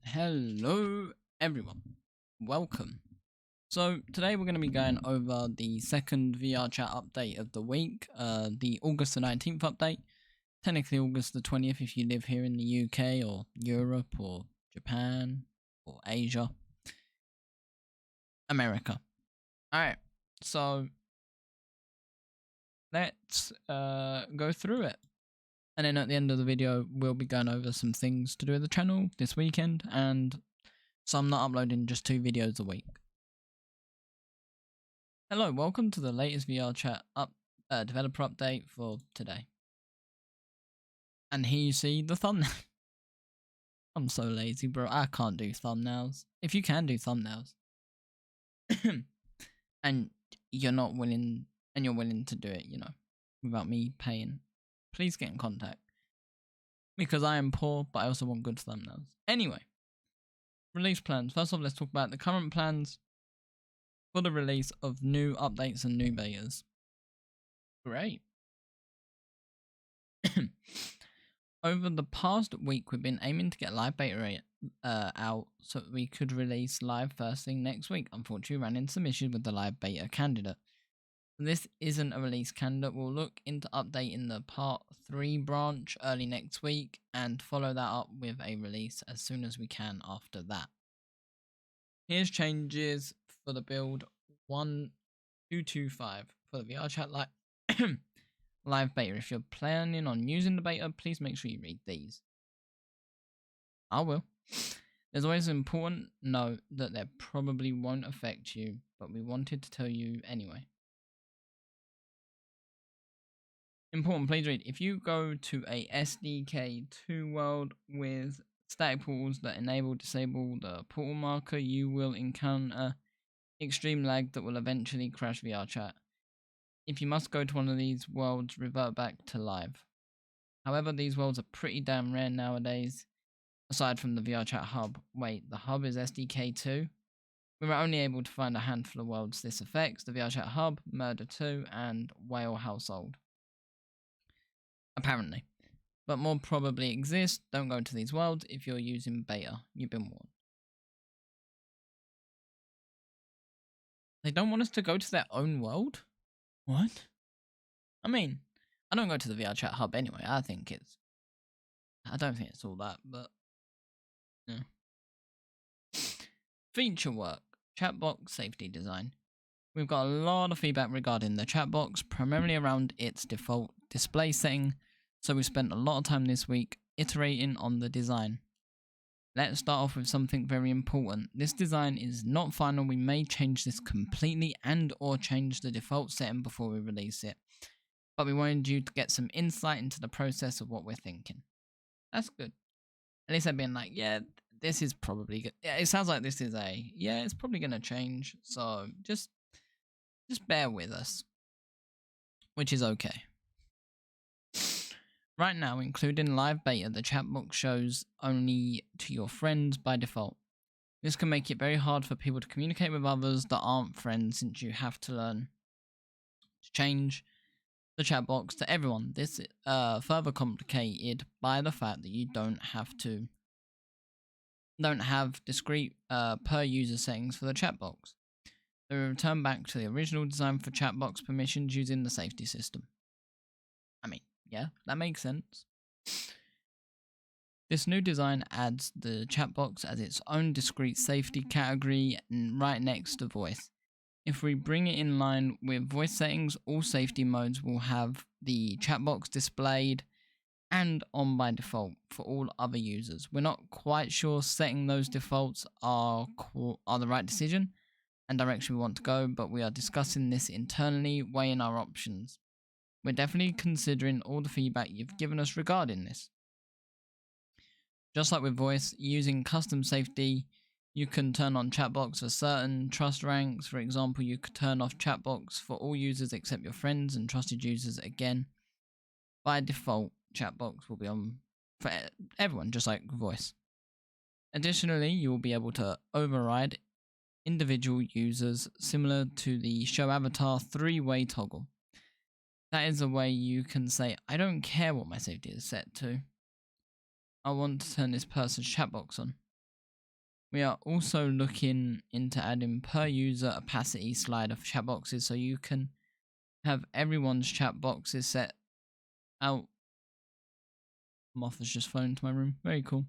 Hello everyone, welcome. So today we're going to be going over the second VRChat update of the week, the August the 19th update, technically August the 20th if you live here in the UK or Europe or Japan or Asia, America. Alright, so let's go through it. And then at the end of the video, we'll be going over some things to do with the channel this weekend, and so I'm not uploading just 2 videos a week. Hello, welcome to the latest VRChat developer update for today. And here you see the thumbnail. I'm so lazy, bro. I can't do thumbnails. If you can do thumbnails, and you're not willing, and you're willing to do it, you know, without me paying, please get in contact. Because I am poor, but I also want good thumbnails. Anyway, release plans. First off, let's talk about the current plans for the release of new updates and new betas. Great. Over the past week, we've been aiming to get live beta out so that we could release live first thing next week. Unfortunately, we ran into some issues with the live beta candidate. This isn't a release candidate. We'll look into updating the part 3 branch early next week and follow that up with a release as soon as we can after that. Here's changes for the build 1.225 for the VRChat live beta. If you're planning on using the beta, please make sure you read these. I will. There's always an important note that they probably won't affect you, but we wanted to tell you anyway. Important, please read. If you go to a SDK2 world with static portals that disable the portal marker, you will encounter extreme lag that will eventually crash VRChat. If you must go to one of these worlds, revert back to live. However, these worlds are pretty damn rare nowadays, aside from the VRChat hub. Wait, the hub is SDK2? We were only able to find a handful of worlds this affects: the VRChat hub, Murder 2, and Whale Household. Apparently. But more probably exist. Don't go to these worlds if you're using beta. You've been warned. They don't want us to go to their own world? What? I mean, I don't go to the VRChat hub anyway. I don't think it's all that, but yeah. Feature work. Chatbox safety design. We've got a lot of feedback regarding the chatbox, primarily around its default display setting, so we spent a lot of time this week iterating on the design. Let's start off with something very important. This design is not final. We may change this completely and or change the default setting before we release it. But we wanted you to get some insight into the process of what we're thinking. That's good. At least I've been like, yeah, this is probably good. Yeah, it sounds like this is it's probably going to change. So just bear with us, which is okay. Right now, including live beta, the chat box shows only to your friends by default. This can make it very hard for people to communicate with others that aren't friends, since you have to learn to change the chat box to everyone. This is further complicated by the fact that you don't have discrete per user settings for the chat box. So we return back to the original design for chat box permissions using the safety system. I mean, yeah, that makes sense. This new design adds the chat box as its own discrete safety category right next to voice. If we bring it in line with voice settings, all safety modes will have the chat box displayed and on by default for all other users. We're not quite sure setting those defaults are the right decision and direction we want to go, but we are discussing this internally, weighing our options. We're definitely considering all the feedback you've given us regarding this. Just like with voice, using custom safety, you can turn on chatbox for certain trust ranks. For example, you could turn off chatbox for all users except your friends and trusted users again. By default, chatbox will be on for everyone, just like voice. Additionally, you will be able to override individual users similar to the show avatar 3-way toggle. That is a way you can say, I don't care what my safety is set to. I want to turn this person's chatbox on. We are also looking into adding per user opacity slider for chat boxes, so you can have everyone's chat boxes set out. Moth has just flown into my room. Very cool.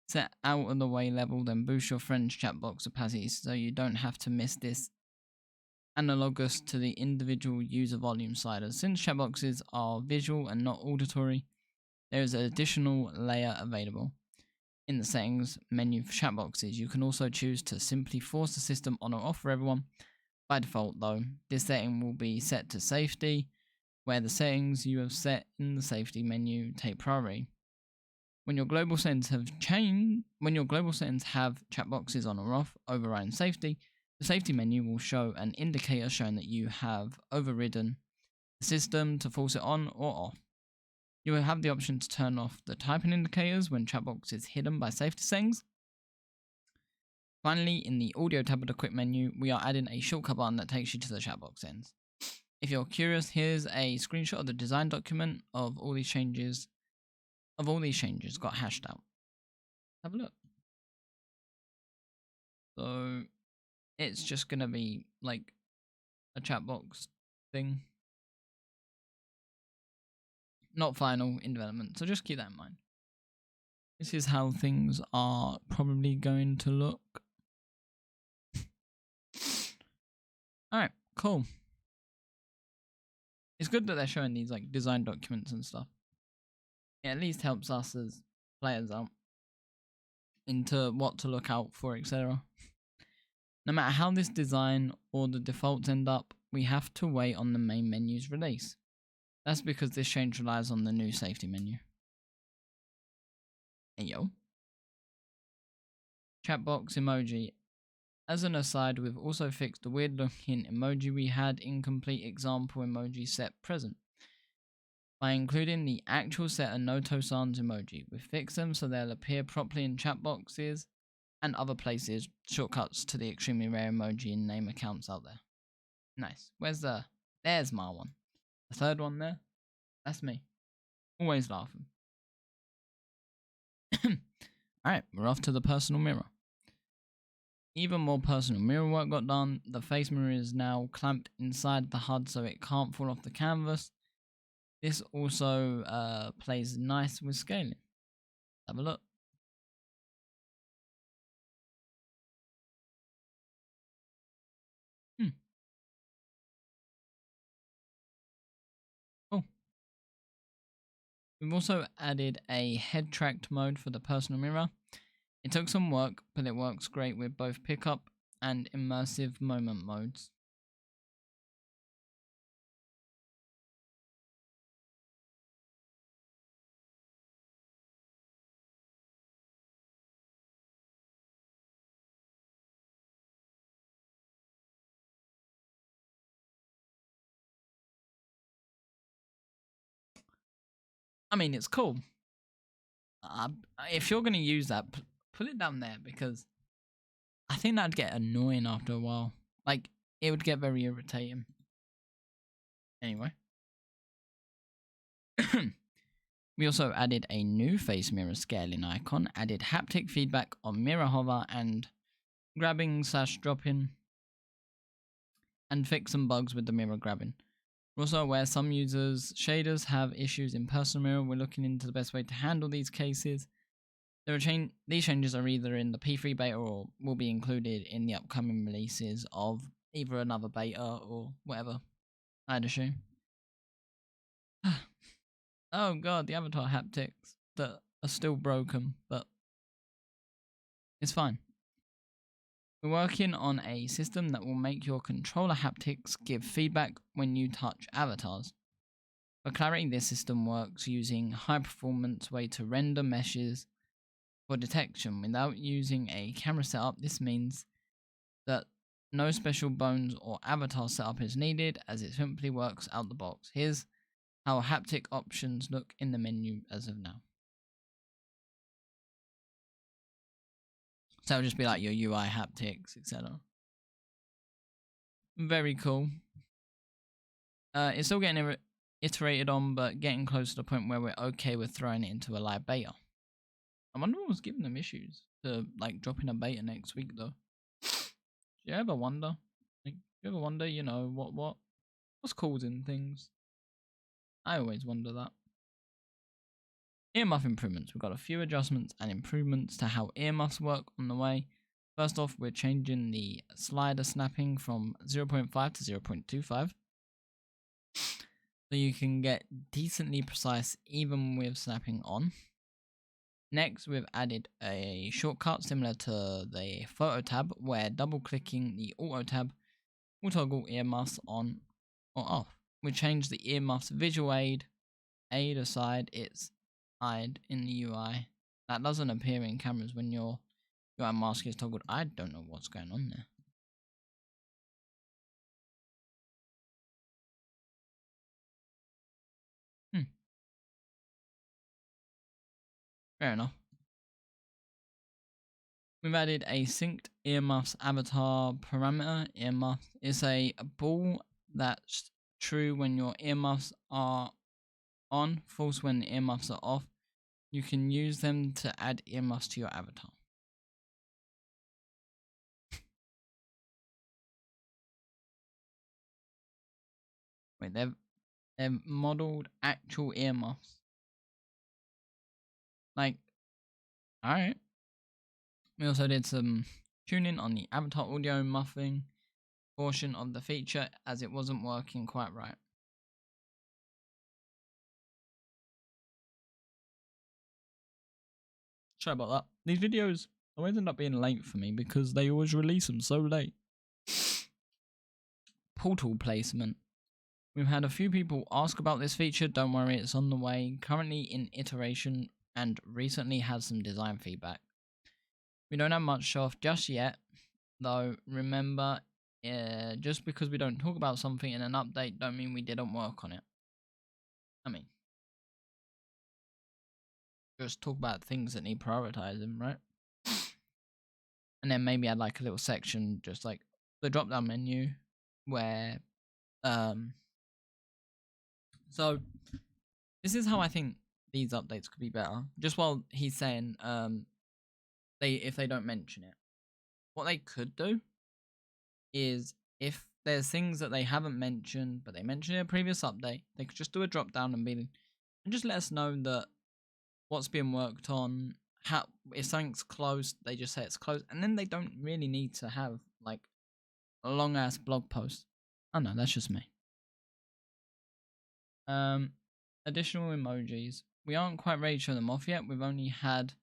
Set out of the way level, then boost your friend's chat box opacity so you don't have to miss this analogous to the individual user volume sliders. Since chat boxes are visual and not auditory, there is an additional layer available. In the settings menu for chat boxes, you can also choose to simply force the system on or off for everyone. By default though, this setting will be set to safety, where the settings you have set in the safety menu take priority. When your global settings have chat boxes on or off, overriding safety, the safety menu will show an indicator showing that you have overridden the system to force it on or off. You will have the option to turn off the typing indicators when chatbox is hidden by safety settings. Finally, in the audio tab of the quick menu, we are adding a shortcut button that takes you to the chatbox ends. If you're curious, here's a screenshot of the design document of all these changes. Got hashed out. Have a look. So it's just gonna be like a chat box thing. Not final in development, so just keep that in mind. This is how things are probably going to look. Alright, cool. It's good that they're showing these like design documents and stuff. It at least helps us as players out into what to look out for, etc. No matter how this design or the defaults end up, we have to wait on the main menu's release. That's because this change relies on the new safety menu. Hey yo. Chatbox emoji. As an aside, we've also fixed the weird looking emoji we had incomplete example emoji set present. By including the actual set of Noto Sans emoji, we've fixed them so they'll appear properly in chat boxes and other places, shortcuts to the extremely rare emoji and name accounts out there. Nice. There's my one. The third one there? That's me. Always laughing. Alright, we're off to the personal mirror. Even more personal mirror work got done. The face mirror is now clamped inside the HUD so it can't fall off the canvas. This also plays nice with scaling. Have a look. Cool. We've also added a head tracked mode for the personal mirror. It took some work, but it works great with both pickup and immersive moment modes. I mean, it's cool. If you're going to use that, put it down there because I think that'd get annoying after a while. Like, it would get very irritating. Anyway. We also added a new face mirror scaling icon, added haptic feedback on mirror hover and grabbing / dropping, and fixed some bugs with the mirror grabbing. We're also aware some users' shaders have issues in personal mirror. We're looking into the best way to handle these cases. These changes are either in the P3 beta or will be included in the upcoming releases of either another beta or whatever, I'd assume. Oh god, the avatar haptics that are still broken, but it's fine. We're working on a system that will make your controller haptics give feedback when you touch avatars. For clarity, this system works using high performance way to render meshes for detection without using a camera setup. This means that no special bones or avatar setup is needed, as it simply works out the box. Here's how haptic options look in the menu as of now. So it'll just be like your UI haptics, etc. Very cool. It's still getting iterated on, but getting close to the point where we're okay with throwing it into a live beta. I wonder what was giving them issues to like dropping a beta next week though. Do you ever wonder? Like, do you ever wonder, you know, what's causing things? I always wonder that. Earmuff improvements. We've got a few adjustments and improvements to how earmuffs work on the way. First off, we're changing the slider snapping from 0.5 to 0.25. So you can get decently precise even with snapping on. Next, we've added a shortcut similar to the photo tab where double clicking the auto tab will toggle earmuffs on or off. We changed the earmuffs visual aid aside, it's hide in the UI. That doesn't appear in cameras when your UI mask is toggled. I don't know what's going on there. Fair enough. We've added a synced earmuffs avatar parameter. Earmuff is a ball that's true when your earmuffs are on, false when the earmuffs are off. You can use them to add earmuffs to your avatar. Wait, they've modeled actual earmuffs. Like, alright. We also did some tuning on the avatar audio muffling portion of the feature as it wasn't working quite right. Sorry about that. These videos always end up being late for me because they always release them so late. Portal placement. We've had a few people ask about this feature. Don't worry, it's on the way. Currently in iteration and recently has some design feedback. We don't have much show off just yet, though. Remember, just because we don't talk about something in an update don't mean we didn't work on it. I mean, just talk about things that need prioritizing, right? And then maybe add like a little section, just like the drop down menu where so this is how I think these updates could be better. Just while he's saying if they don't mention it. What they could do is if there's things that they haven't mentioned but they mentioned in a previous update, they could just do a drop down and just let us know that what's being worked on. How if something's closed, they just say it's closed, and then they don't really need to have like a long ass blog post. Oh no, that's just me. Additional emojis. We aren't quite ready to show them off yet. We've only had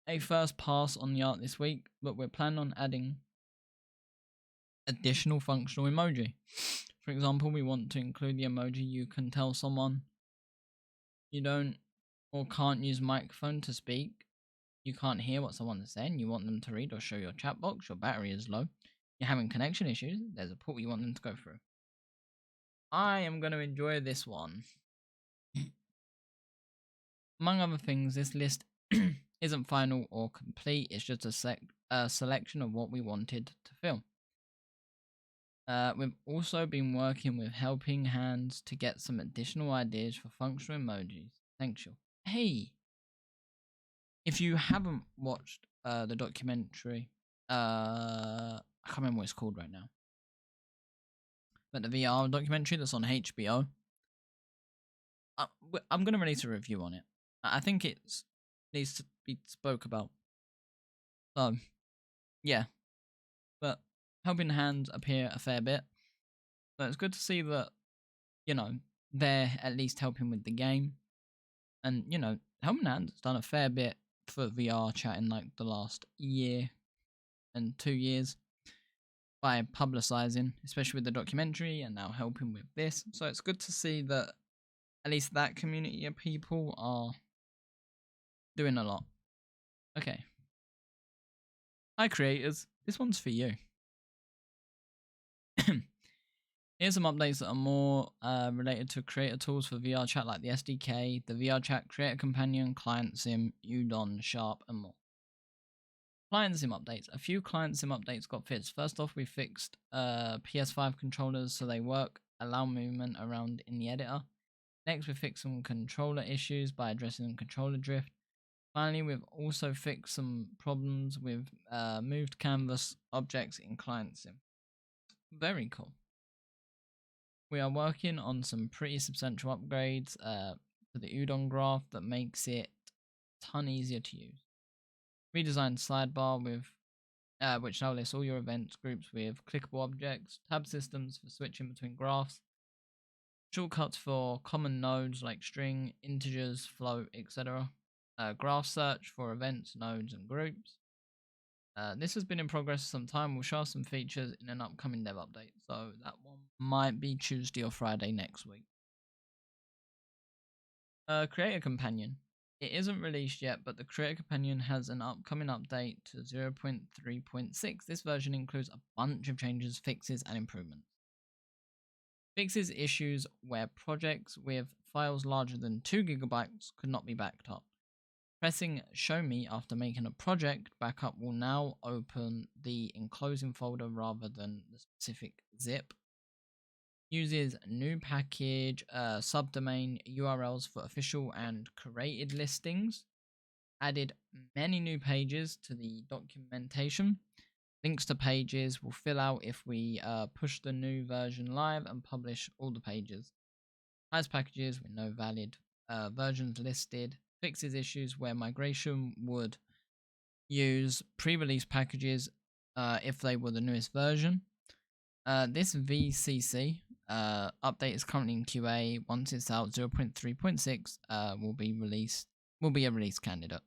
a first pass on the art this week, but we're planning on adding additional functional emoji. For example, we want to include the emoji you can tell someone you don't or can't use microphone to speak. You can't hear what someone is saying. You want them to read or show your chat box. Your battery is low. You're having connection issues. There's a port you want them to go through. I am going to enjoy this one. Among other things, this list isn't final or complete. It's just a selection of what we wanted to film. We've also been working with Helping Hands to get some additional ideas for functional emojis. Thanks, you. Hey, if you haven't watched the documentary, I can't remember what it's called right now, but the VR documentary that's on HBO, I'm going to release a review on it. I think it needs to be spoke about. So, yeah. But Helping Hands appear a fair bit. So it's good to see that, you know, they're at least helping with the game. And, you know, Helping Hands has done a fair bit for VRChat in like the last year and 2 years by publicizing, especially with the documentary and now helping with this. So it's good to see that at least that community of people are doing a lot. Okay. Hi creators, this one's for you. Here's some updates that are more related to creator tools for VRChat like the SDK, the VRChat Creator Companion, Client Sim, Udon, Sharp, and more. Client Sim updates. A few Client Sim updates got fixed. First off, we fixed PS5 controllers so they work, allow movement around in the editor. Next, we fixed some controller issues by addressing controller drift. Finally, we've also fixed some problems with moved canvas objects in Client Sim. Very cool. We are working on some pretty substantial upgrades to the Udon graph that makes it a ton easier to use. Redesigned sidebar with which now lists all your events groups with clickable objects, tab systems for switching between graphs, shortcuts for common nodes like string, integers, float, etc. Graph search for events, nodes, and groups. This has been in progress for some time. We'll show some features in an upcoming dev update, so that one might be Tuesday or Friday next week. Creator Companion. It isn't released yet, but the Creator Companion has an upcoming update to 0.3.6. This version includes a bunch of changes, fixes, and improvements. Fixes issues where projects with files larger than 2 GB could not be backed up. Pressing Show Me after making a project backup will now open the enclosing folder rather than the specific zip. Uses new package subdomain URLs for official and curated listings. Added many new pages to the documentation. Links to pages will fill out if we push the new version live and publish all the pages. Hides packages with no valid versions listed. Fixes issues where migration would use pre-release packages if they were the newest version. This VCC update is currently in QA. Once it's out, 0.3.6 will be a release candidate.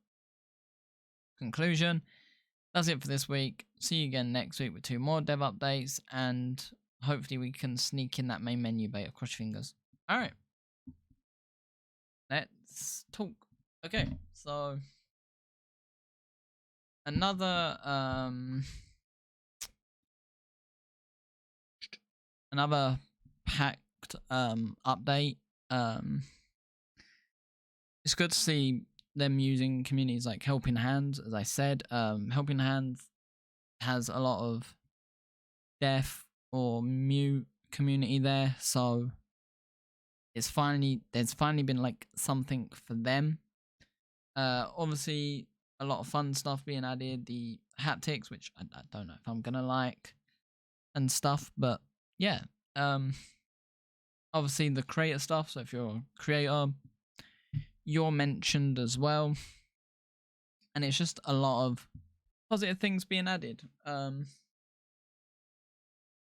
Conclusion. That's it for this week. See you again next week with 2 more dev updates, and hopefully we can sneak in that main menu beta. Cross your fingers. Alright. Let's talk. Okay, so another packed update. It's good to see them using communities like Helping Hands. As I said, Helping Hands has a lot of deaf or mute community there, so there's finally been like something for them. Obviously a lot of fun stuff being added, the haptics, which I don't know if I'm gonna like and stuff, but yeah. Obviously the creator stuff, so if you're a creator, you're mentioned as well, and it's just a lot of positive things being added.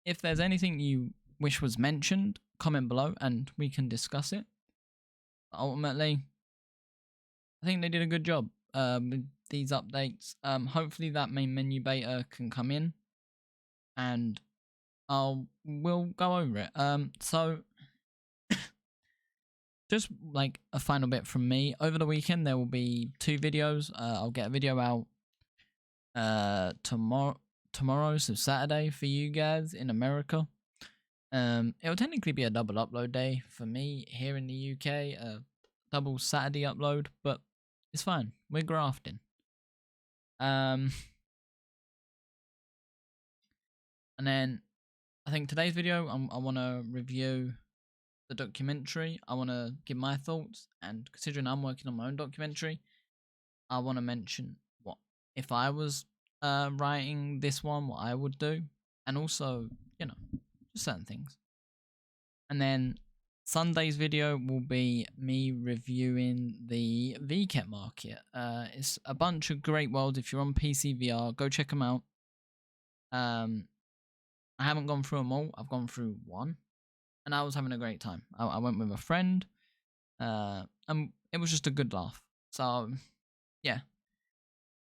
If there's anything you wish was mentioned, comment below and we can discuss it. But ultimately, I think they did a good job with these updates. Hopefully that main menu beta can come in and we'll go over it. So just like a final bit from me, over the weekend there will be 2 videos. I'll get a video out tomorrow, so Saturday for you guys in America. It'll technically be a double upload day for me here in the UK, double Saturday upload, but it's fine. We're grafting. And then I think today's video, I want to review the documentary. I want to give my thoughts, and considering I'm working on my own documentary, I want to mention what if I was writing this one, what I would do, and also, you know, just certain things. And then Sunday's video will be me reviewing the VRChat market. It's a bunch of great worlds. If you're on PC VR, go check them out. I haven't gone through them all. I've gone through one, and I was having a great time. I went with a friend, and it was just a good laugh. So, yeah.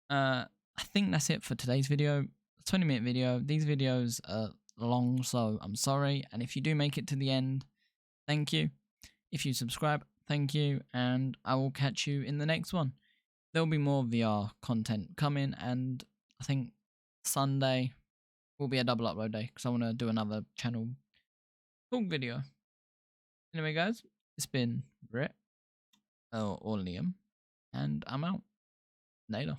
I think that's it for today's video. 20-minute video. These videos are long, so I'm sorry. And if you do make it to the end, thank you. If you subscribe, thank you. And I will catch you in the next one. There'll be more VR content coming, and I think Sunday will be a double upload day because I want to do another channel talk video. Anyway, guys, it's been Brett or Liam, and I'm out. Later.